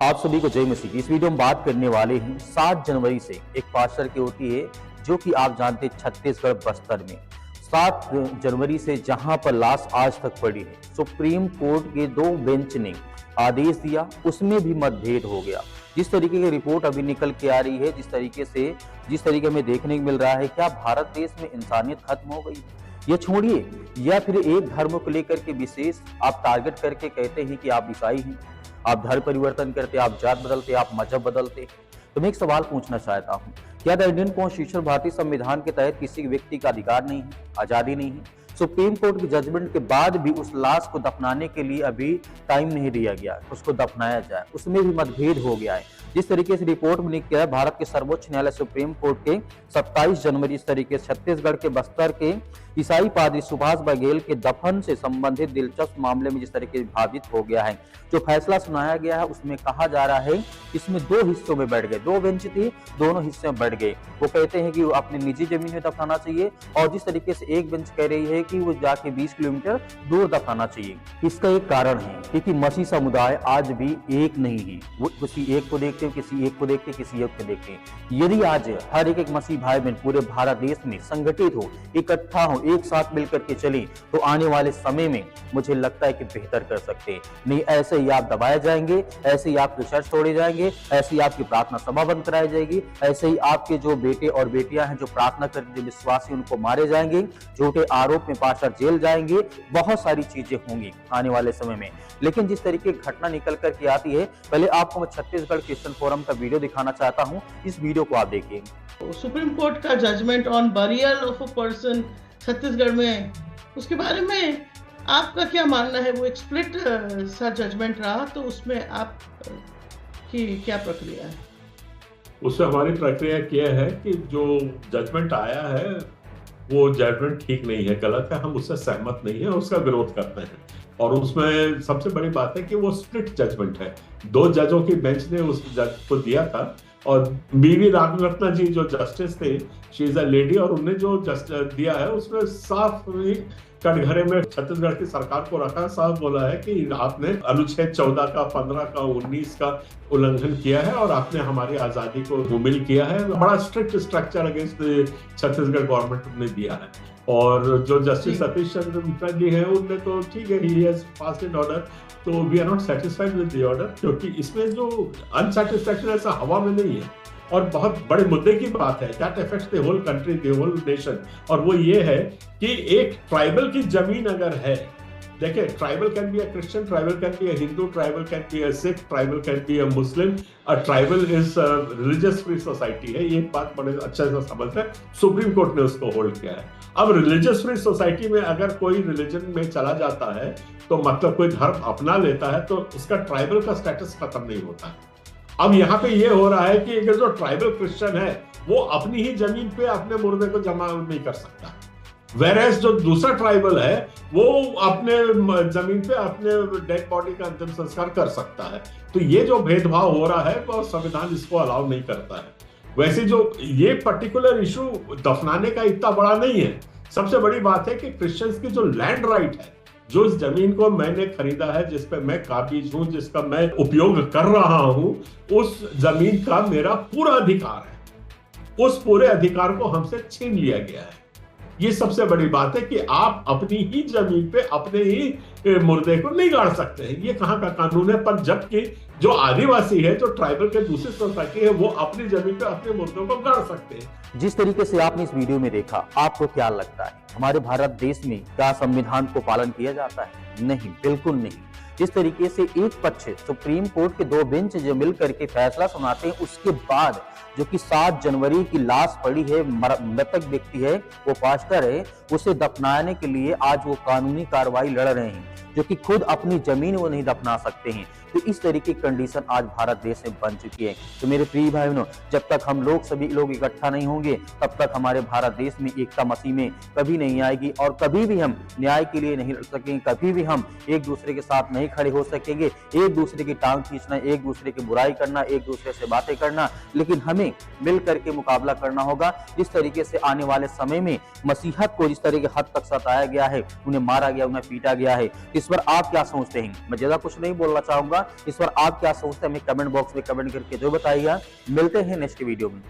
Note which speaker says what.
Speaker 1: आप सभी को जय मसीह की। इस वीडियो में बात करने वाले हैं 7 जनवरी से एक पास्टर की होती है जो कि आप जानते हैं छत्तीसगढ़ बस्तर में 7 जनवरी से जहां पर लाश आज तक पड़ी है, सुप्रीम कोर्ट के 2 बेंच ने आदेश दिया, उसमें भी मतभेद हो गया। जिस तरीके की रिपोर्ट अभी निकल के आ रही है, जिस तरीके में देखने को मिल रहा है, क्या भारत देश में इंसानियत खत्म हो गई? ये छोड़िए, या फिर एक धर्म को लेकर के विशेष आप टारगेट करके कहते हैं कि आप ईसाई हैं, आप धर्म परिवर्तन करते, आप जात बदलते, आप मजहब बदलते। तो मैं एक सवाल पूछना चाहता हूँ, क्या द इंडियन कॉन्स्टिट्यूशन भारतीय संविधान के तहत किसी व्यक्ति का अधिकार नहीं है, आजादी नहीं है? सुप्रीम कोर्ट के जजमेंट के बाद भी उस लाश को दफनाने के लिए अभी टाइम नहीं दिया गया, उसको दफनाया जाए, उसमें भी मतभेद हो गया है। जिस तरीके से रिपोर्ट में लिखा है, भारत के सर्वोच्च न्यायालय सुप्रीम कोर्ट के 27 जनवरी इस तरीके से छत्तीसगढ़ के बस्तर के ईसाई पादरी सुभाष बघेल के दफन से संबंधित दिलचस्प मामले में जिस तरीके से विभाजित हो गया है, जो फैसला सुनाया गया है उसमें कहा जा रहा है इसमें 2 हिस्सों में बढ़ गए, 2 बेंच थी, दोनों हिस्से में बढ़ गए। वो कहते हैं कि वो अपनी निजी जमीन में दफनाना चाहिए और जिस तरीके से एक बेंच कह रही है कि वो जाके 20 किलोमीटर दूर दफनाना चाहिए। इसका एक कारण है क्योंकि मसीह समुदाय आज भी एक नहीं है, वो किसी एक को देखते हैं, किसी एक को देखते हैं, किसी एक को देखते हैं। यदि आज हर एक मसीह भाई बहन पूरे भारत देश में संगठित हो, इकट्ठा हो, एक साथ मिलकर के चले तो आने वाले समय में मुझे लगता है कि बेहतर कर सकते हैं। नहीं ऐसे ही आप दबाए जाएंगे, ऐसे ही आपके चर्च तोड़े जाएंगे, ऐसे ही आपकी प्रार्थना सभा बंद कराई जाएगी, ऐसे ही आपके जो बेटे और बेटियां हैं जो प्रार्थना करके जो विश्वासी उनको मारे जाएंगे, झूठे आरोप में पास्टर जेल जाएंगे, बहुत सारी चीजें होंगी आने वाले समय में। लेकिन जिस तरीके की घटना निकल करके आती है, पहले आपको मैं छत्तीसगढ़ क्रिश्चियन फोरम का वीडियो दिखाना चाहता हूँ, इस वीडियो को आप देखिए।
Speaker 2: सुप्रीम कोर्ट का judgment on burial of a person Chhattisgarh में, उसके बारे में आपका क्या मानना है? वो एक स्प्लिट सा जजमेंट रहा, तो उसमें आप की क्या प्रक्रिया है?
Speaker 3: उससे हमारी प्रक्रिया क्या है कि जो जजमेंट आया है वो जजमेंट ठीक नहीं है, गलत है, हम उससे सहमत नहीं है, उसका विरोध करते हैं। और उसमें सबसे बड़ी बात है कि वो स्प्लिट जजमेंट है, 2 जजों की बेंच ने उस जज को दिया था और बीवी रामरत्ना जी जो जस्टिस थे, शी इज अ लेडी, और उन्होंने जो जस्टिस दिया है उसमें साफ कटघरे में छत्तीसगढ़ की सरकार को रखा, साफ बोला है कि आपने अनुच्छेद 14 का, 15 का, 19 का उल्लंघन किया है और आपने हमारी आजादी को मुमिल किया है। बड़ा strict structure against Chhattisgarh government ने दिया है। और जो जस्टिस सतीश चंद्र मिश्रा जी हैं उनने तो ठीक है, he has passed an order, तो we are not satisfied with the order, क्योंकि इसमें जो अनसेटिस्फैक्शन ऐसा हवा में नहीं है और बहुत बड़े मुद्दे की बात है, that affects the whole country, the whole nation. और वो ये है कि एक ट्राइबल की जमीन अगर है, देखिए, tribal can be a Christian, tribal can be a Hindu, tribal can be a Sikh, tribal can be a Muslim, a tribal is religious free society है, ये बात बड़े अच्छे से समझते हैं, सुप्रीम कोर्ट ने उसको होल्ड किया है। अब रिलीजियस फ्री सोसाइटी में अगर कोई रिलीजन में चला जाता है, तो मतलब कोई धर्म अपना लेता है, तो उसका ट्राइबल का स्टेटस खत्म नहीं होता है। अब यहाँ पे ये हो रहा है कि अगर जो ट्राइबल क्रिश्चियन है वो अपनी ही जमीन पे अपने मुर्दे को जमा नहीं कर सकता, वेरएस जो दूसरा ट्राइबल है वो अपने जमीन पे अपने डेड बॉडी का अंतिम संस्कार कर सकता है। तो ये जो भेदभाव हो रहा है वो संविधान इसको अलाउ नहीं करता है। वैसे जो ये पर्टिकुलर इशू दफनाने का इतना बड़ा नहीं है, सबसे बड़ी बात है कि क्रिश्चियंस की जो लैंड राइट है, जो इस जमीन को मैंने खरीदा है, जिस पे मैं काबिज हूं, जिसका मैं उपयोग कर रहा हूं, उस जमीन का मेरा पूरा अधिकार है, उस पूरे अधिकार को हमसे छीन लिया गया है। ये सबसे बड़ी बात है कि आप अपनी ही जमीन पे अपने ही मुर्दे को नहीं गाड़ सकते हैं, ये कहाँ का कानून है? पर जबकि जो आदिवासी है, जो ट्राइबल के दूसरी सोसाइटी है, वो अपनी जमीन पे अपने मुर्दों को गाड़ सकते हैं।
Speaker 1: जिस तरीके से आपने इस वीडियो में देखा, आपको क्या लगता है हमारे भारत देश में क्या संविधान को पालन किया जाता है? नहीं, बिल्कुल नहीं। जिस तरीके से एक पक्ष सुप्रीम कोर्ट के 2 बेंच जो मिल करके फैसला सुनाते हैं, उसके बाद जो कि 7 जनवरी की लाश पड़ी है, मृतक व्यक्ति है, वो पास्टर है, उसे दफनाने के लिए आज वो कानूनी कार्रवाई लड़ रहे हैं, जो कि खुद अपनी जमीन वो नहीं दफना सकते हैं। तो इस तरीके की कंडीशन आज भारत देश में बन चुकी है। तो मेरे प्रिय भाई बहनों, जब तक हम लोग सभी लोग इकट्ठा नहीं होंगे, तब तक हमारे भारत देश में एकता मसीह में कभी नहीं आएगी और कभी भी हम न्याय के लिए नहीं लड़ सकेंगे, कभी भी हम एक दूसरे के साथ नहीं खड़े हो सकेंगे। एक दूसरे की टांग खींचना, एक दूसरे की बुराई करना, एक दूसरे से बातें करना, लेकिन हमें मिल करके मुकाबला करना होगा। जिस तरीके से आने वाले समय में मसीहत को जिस तरह के हद तक सताया गया है, उन्हें मारा गया, उन्हें पीटा गया है, इस पर आप क्या सोचते हैं? मैं ज्यादा कुछ नहीं बोलना चाहूंगा, होगा। इस पर आप क्या सोचते हैं हमें कमेंट बॉक्स में कमेंट करके जो बताइएगा। मिलते हैं नेक्स्ट वीडियो में।